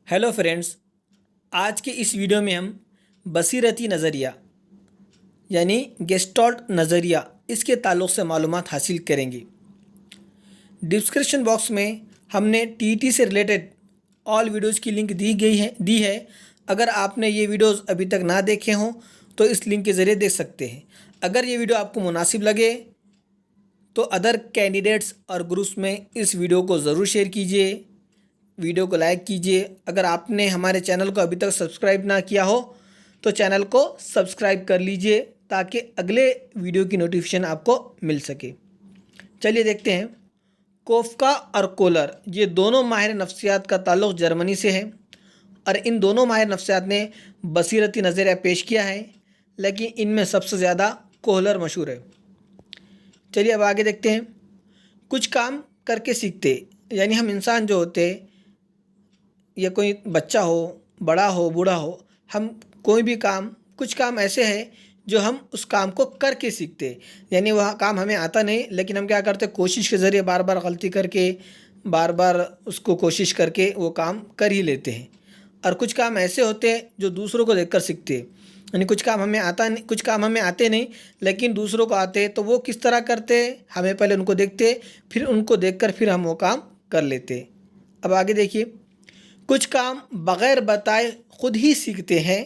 Hello friends. आज के इस वीडियो में हम बसीरती नज़रिया यानी गेस्टॉल्ट नज़रिया इसके ताल्लुक़ से मालूमात हासिल करेंगे। डिस्क्रिप्शन बॉक्स में हमने टीटी से रिलेटेड ऑल वीडियोज़ की लिंक दी है। अगर आपने ये वीडियोज़ अभी तक ना देखे हों तो इस लिंक के ज़रिए देख सकते हैं। अगर ये वीडियो आपको मुनासिब लगे तो अदर कैंडिडेट्स और ग्रुप्स में इस वीडियो को ज़रूर शेयर कीजिए, वीडियो को लाइक कीजिए। अगर आपने हमारे चैनल को अभी तक सब्सक्राइब ना किया हो तो चैनल को सब्सक्राइब कर लीजिए ताकि अगले वीडियो की नोटिफिकेशन आपको मिल सके। चलिए देखते हैं। कोफ्का और कोलर ये दोनों माहिर नफ्सियात का ताल्लुक़ जर्मनी से है और इन दोनों माहिर नफ्सियात ने बसीरती नज़रिया पेश किया है, लेकिन इनमें सबसे ज़्यादा कोहलर मशहूर है। चलिए अब आगे देखते हैं। कुछ काम करके सीखते यानी हम इंसान जो होते, या कोई बच्चा हो, बड़ा हो, बूढ़ा हो, हम कोई भी काम, कुछ काम ऐसे हैं जो हम उस काम को करके सीखते। यानी वह काम हमें आता नहीं, लेकिन हम क्या करते, कोशिश के ज़रिए बार बार गलती करके, बार बार उसको कोशिश करके वो काम कर ही लेते हैं। और कुछ काम ऐसे होते हैं जो दूसरों को देखकर सीखते हैं। यानी कुछ काम हमें आते नहीं लेकिन दूसरों को आते, तो वो किस तरह करते, हमें पहले उनको देखते, फिर उनको देखकर फिर हम वो काम कर लेते। अब आगे देखिए। कुछ काम बग़ैर बताए खुद ही सीखते हैं।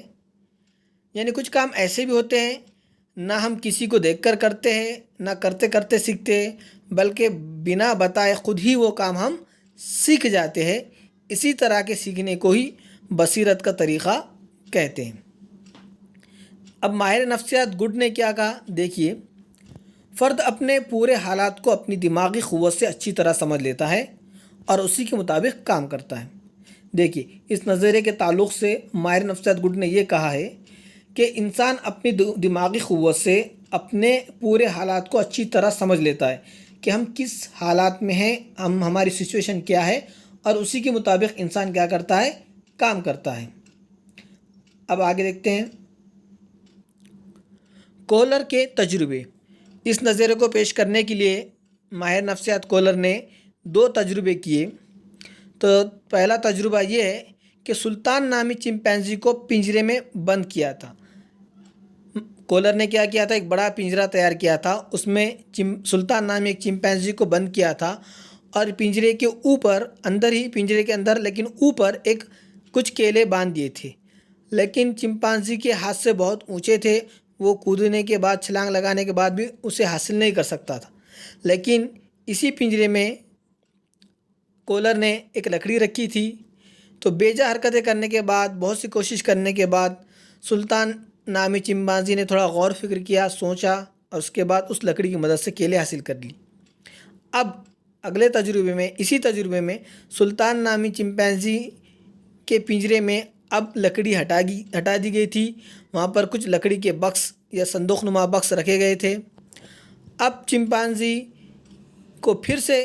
यानी कुछ काम ऐसे भी होते हैं ना हम किसी को देखकर करते हैं, ना करते करते सीखते हैं, बल्कि बिना बताए खुद ही वो काम हम सीख जाते हैं। इसी तरह के सीखने को ही बसीरत का तरीक़ा कहते हैं। अब माहिर नफ्सियात गुड ने क्या कहा, देखिए। फ़र्द अपने पूरे हालात को अपनी दिमागी क़ुव्वत से अच्छी तरह समझ लेता है और उसी के मुताबिक काम करता है। देखिए, इस नज़रिए के ताल्लुक़ से माहिर नफ्सियात गुड ने यह कहा है कि इंसान अपनी दिमागी क़ुव्वत से अपने पूरे हालात को अच्छी तरह समझ लेता है कि हम किस हालात में हैं, हमारी सिचुएशन क्या है, और उसी के मुताबिक इंसान क्या करता है, काम करता है। अब आगे देखते हैं। कोहलर के तजुर्बे। इस नज़रिए को पेश करने के लिए माहिर नफ्सियात कोहलर ने 2 तजुर्बे किए। तो पहला तजुर्बा ये है कि सुल्तान नामी चिंपैंजी को पिंजरे में बंद किया था। कोहलर ने क्या किया था, एक बड़ा पिंजरा तैयार किया था, उसमें सुल्तान नामी एक चिंपैंजी को बंद किया था और पिंजरे के ऊपर, अंदर ही पिंजरे के अंदर, लेकिन ऊपर एक कुछ केले बांध दिए थे। लेकिन चिंपैंजी के हाथ से बहुत ऊंचे थे, वो कूदने के बाद, छलांग लगाने के बाद भी उसे हासिल नहीं कर सकता था। लेकिन इसी पिंजरे में कोहलर ने एक लकड़ी रखी थी। तो बेजा हरकतें करने के बाद, बहुत सी कोशिश करने के बाद सुल्तान नामी चिंपैंजी ने थोड़ा गौर फिक्र किया, सोचा, और उसके बाद उस लकड़ी की मदद से केले हासिल कर ली। अब अगले तजुर्बे में, इसी तजुर्बे में सुल्तान नामी चिंपैंजी के पिंजरे में अब लकड़ी हटा दी गई थी। वहाँ पर कुछ लकड़ी के बक्स या संदूक नुमा बक्स रखे गए थे। अब चिंपैंजी को फिर से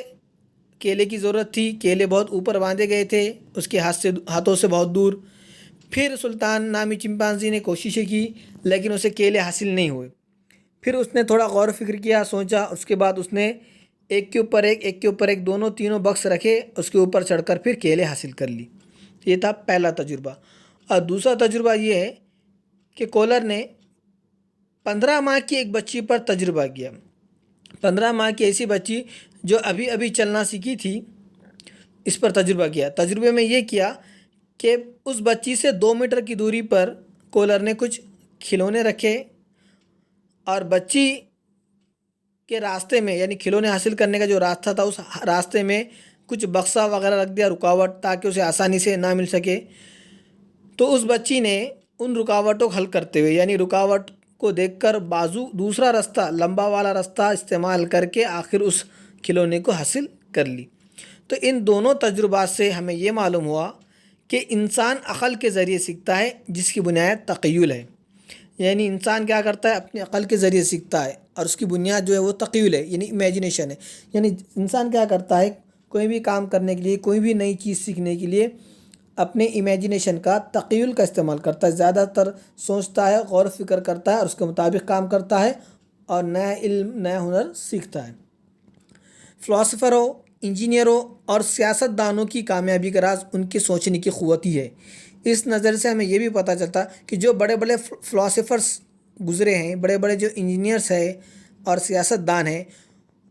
केले की ज़रूरत थी। केले बहुत ऊपर बांधे गए थे, उसके हाथों से बहुत दूर। फिर सुल्तान नामी चिंपैंजी ने कोशिशें की, लेकिन उसे केले हासिल नहीं हुए। फिर उसने थोड़ा गौर फिक्र किया, सोचा, उसके बाद उसने एक के ऊपर एक दोनों तीनों बक्स रखे, उसके ऊपर चढ़कर फिर केले हासिल कर ली। ये था पहला तजुर्बा। और दूसरा तजुर्बा ये है कि कोहलर ने 15 माह की एक बच्ची पर तजुर्बा किया। 15 माह की ऐसी बच्ची जो अभी अभी चलना सीखी थी, इस पर तजुर्बा किया। तजुर्बे में ये किया कि उस बच्ची से 2 मीटर की दूरी पर कोहलर ने कुछ खिलौने रखे और बच्ची के रास्ते में, यानी खिलौने हासिल करने का जो रास्ता था, उस रास्ते में कुछ बक्सा वगैरह रख दिया, रुकावट, ताकि उसे आसानी से ना मिल सके। तो उस बच्ची ने उन रुकावटों को हल करते हुए, यानी रुकावट को देखकर दूसरा रास्ता, लंबा वाला रास्ता इस्तेमाल करके आखिर उस खिलौने को हासिल कर ली। तो इन दोनों तजुर्बात से हमें ये मालूम हुआ कि इंसान अक़ल के ज़रिए सीखता है, जिसकी बुनियाद तख़य्युल है। यानी इंसान क्या करता है, अपनी अक़ल के ज़रिए सीखता है और उसकी बुनियाद जो है वो तख़य्युल है, यानी इमेजिनेशन है। यानी इंसान क्या करता है, कोई भी काम करने के लिए, कोई भी नई चीज़ सीखने के लिए अपने इमेजिनेशन का, तख़य्युल का इस्तेमाल करता है। ज़्यादातर सोचता है, गौर फिक्र करता है और उसके मुताबिक काम करता है और नया इल्म, नया हुनर सीखता है। फ़िलासफ़र हो انجینئروں اور سیاست دانوں کی کامیابی کا راز ان کی سوچنے کی قوت ہی ہے۔ اس نظر سے ہمیں یہ بھی پتہ چلتا کہ جو بڑے بڑے فلاسفرس گزرے ہیں، بڑے بڑے جو انجینئرس ہیں اور سیاست دان ہیں،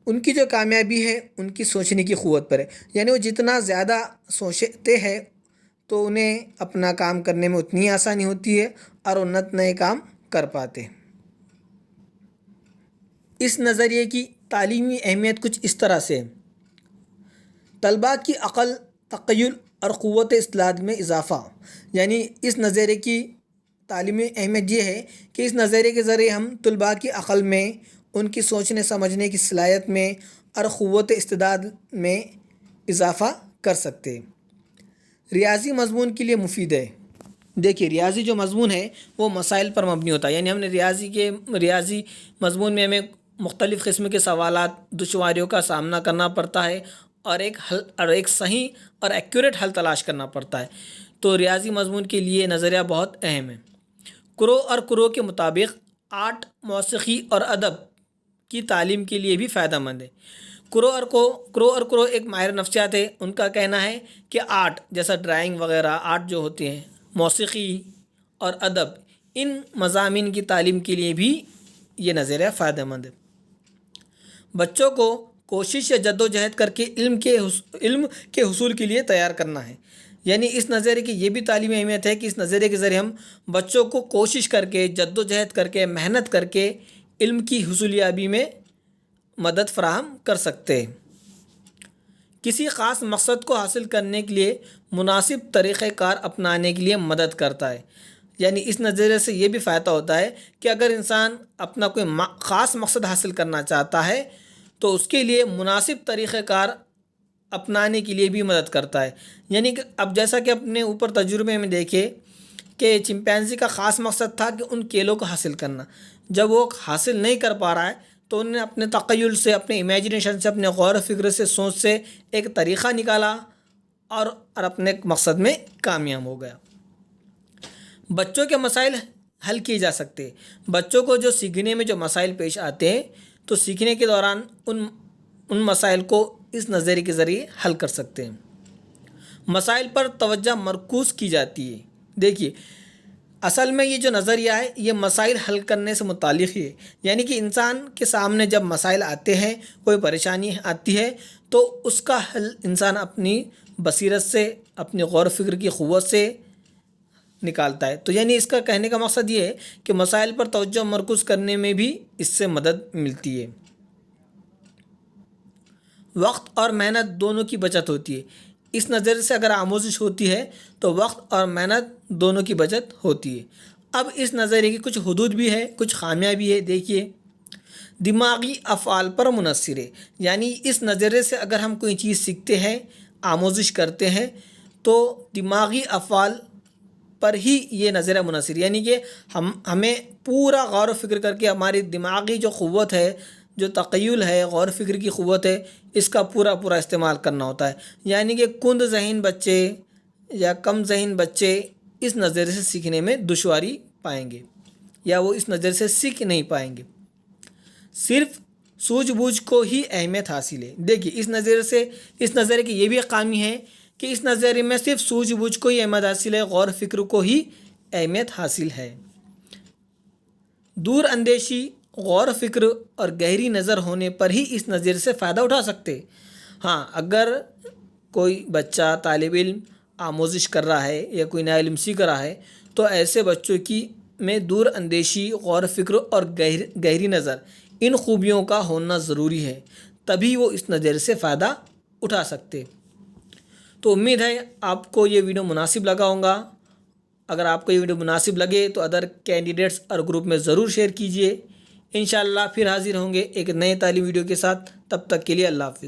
ان کی جو کامیابی ہے ان کی سوچنے کی قوت پر ہے۔ یعنی وہ جتنا زیادہ سوچتے ہیں تو انہیں اپنا کام کرنے میں اتنی آسانی ہوتی ہے اور وہ نئے کام کر پاتے۔ اس نظریے کی تعلیمی اہمیت کچھ اس طرح سے ہے۔ طلباء کی عقل، تخیل اور قوت استدلال میں اضافہ۔ یعنی اس نظریے کی تعلیمی اہمیت یہ ہے کہ اس نظریے کے ذریعے ہم طلباء کی عقل میں، ان کی سوچنے سمجھنے کی صلاحیت میں اور قوت استدلال میں اضافہ کر سکتے ہیں۔ ریاضی مضمون کے لیے مفید ہے۔ دیکھیے، ریاضی جو مضمون ہے وہ مسائل پر مبنی ہوتا ہے۔ یعنی ہم نے ریاضی مضمون میں ہمیں مختلف قسم کے سوالات، دشواریوں کا سامنا کرنا پڑتا ہے اور ایک صحیح اور ایکوریٹ حل تلاش کرنا پڑتا ہے۔ تو ریاضی مضمون کے لیے نظریہ بہت اہم ہے۔ کرو کے مطابق آرٹ، موسیقی اور ادب کی تعلیم کے لیے بھی فائدہ مند ہے۔ کرو ایک ماہر نفسیات ہے۔ ان کا کہنا ہے کہ آرٹ جیسا ڈرائنگ وغیرہ، آرٹ جو ہوتے ہیں، موسیقی اور ادب، ان مضامین کی تعلیم کے لیے بھی یہ نظریہ فائدہ مند ہے۔ بچوں کو کوشش یا جد و جہد کر کے علم کے حصول کے لیے تیار کرنا ہے۔ یعنی اس نظریے کی یہ بھی تعلیمی اہمیت ہے کہ اس نظریے کے ذریعے ہم بچوں کو کوشش کر کے، جد و جہد کر کے، محنت کر کے علم کی حصولیابی میں مدد فراہم کر سکتے ہیں۔ کسی خاص مقصد کو حاصل کرنے کے لیے مناسب طریقہ کار اپنانے کے لیے مدد کرتا ہے۔ یعنی اس نظریے سے یہ بھی فائدہ ہوتا ہے کہ اگر انسان اپنا کوئی خاص مقصد حاصل کرنا چاہتا ہے تو اس کے لیے مناسب طریقہ کار اپنانے کے لیے بھی مدد کرتا ہے۔ یعنی کہ اب جیسا کہ اپنے اوپر تجربے میں دیکھے کہ چمپینزی کا خاص مقصد تھا کہ ان کیلوں کو حاصل کرنا۔ جب وہ حاصل نہیں کر پا رہا ہے تو انہوں نے اپنے تخیل سے، اپنے امیجنیشن سے، اپنے غور و فکر سے، سوچ سے ایک طریقہ نکالا اور اپنے مقصد میں کامیاب ہو گیا۔ بچوں کے مسائل حل کیے جا سکتے ہیں۔ بچوں کو جو سیکھنے میں جو مسائل پیش آتے ہیں تو سیکھنے کے دوران ان مسائل کو اس نظریے کے ذریعے حل کر سکتے ہیں۔ مسائل پر توجہ مرکوز کی جاتی ہے۔ دیکھیے، اصل میں یہ جو نظریہ ہے یہ مسائل حل کرنے سے متعلق ہے۔ یعنی کہ انسان کے سامنے جب مسائل آتے ہیں، کوئی پریشانی آتی ہے تو اس کا حل انسان اپنی بصیرت سے، اپنی غور و فکر کی قوت سے نکالتا ہے۔ تو یعنی اس کا کہنے کا مقصد یہ ہے کہ مسائل پر توجہ مرکوز کرنے میں بھی اس سے مدد ملتی ہے۔ وقت اور محنت دونوں کی بچت ہوتی ہے۔ اس نظر سے اگر آموزش ہوتی ہے تو وقت اور محنت دونوں کی بچت ہوتی ہے۔ اب اس نظریے کی کچھ حدود بھی ہے، کچھ خامیاں بھی ہے۔ دیکھیے، دماغی افعال پر منحصر ہے۔ یعنی اس نظریے سے اگر ہم کوئی چیز سیکھتے ہیں، آموزش کرتے ہیں تو دماغی افعال پر ہی یہ نظریہ منحصر ہے۔ یعنی کہ ہمیں پورا غور و فکر کر کے ہماری دماغی جو قوت ہے، جو تخیل ہے، غور و فکر کی قوت ہے، اس کا پورا استعمال کرنا ہوتا ہے۔ یعنی کہ کند ذہین بچے یا کم ذہین بچے اس نظریے سے سیکھنے میں دشواری پائیں گے یا وہ اس نظریے سے سیکھ نہیں پائیں گے۔ صرف سوجھ بوجھ کو ہی اہمیت حاصل ہے۔ دیکھیے، اس نظریے کی یہ بھی خامی ہے کہ اس نظریے میں صرف سوجھ بوجھ کو ہی اہمیت حاصل ہے، غور و فکر کو ہی اہمیت حاصل ہے۔ دور اندیشی، غور و فکر اور گہری نظر ہونے پر ہی اس نظریے سے فائدہ اٹھا سکتے۔ ہاں، اگر کوئی بچہ، طالب علم آموزش کر رہا ہے یا کوئی نیا علم سیکھ رہا ہے تو ایسے بچوں میں دور اندیشی، غور و فکر اور گہری نظر، ان خوبیوں کا ہونا ضروری ہے، تبھی وہ اس نظریے سے فائدہ اٹھا سکتے۔ تو امید ہے آپ کو یہ ویڈیو مناسب لگا ہوگا۔ اگر آپ کو یہ ویڈیو مناسب لگے تو ادر کینڈیڈیٹس اور گروپ میں ضرور شیئر کیجیے۔ انشاءاللہ پھر حاضر ہوں گے ایک نئے تعلیمی ویڈیو کے ساتھ۔ تب تک کے لیے اللہ حافظ۔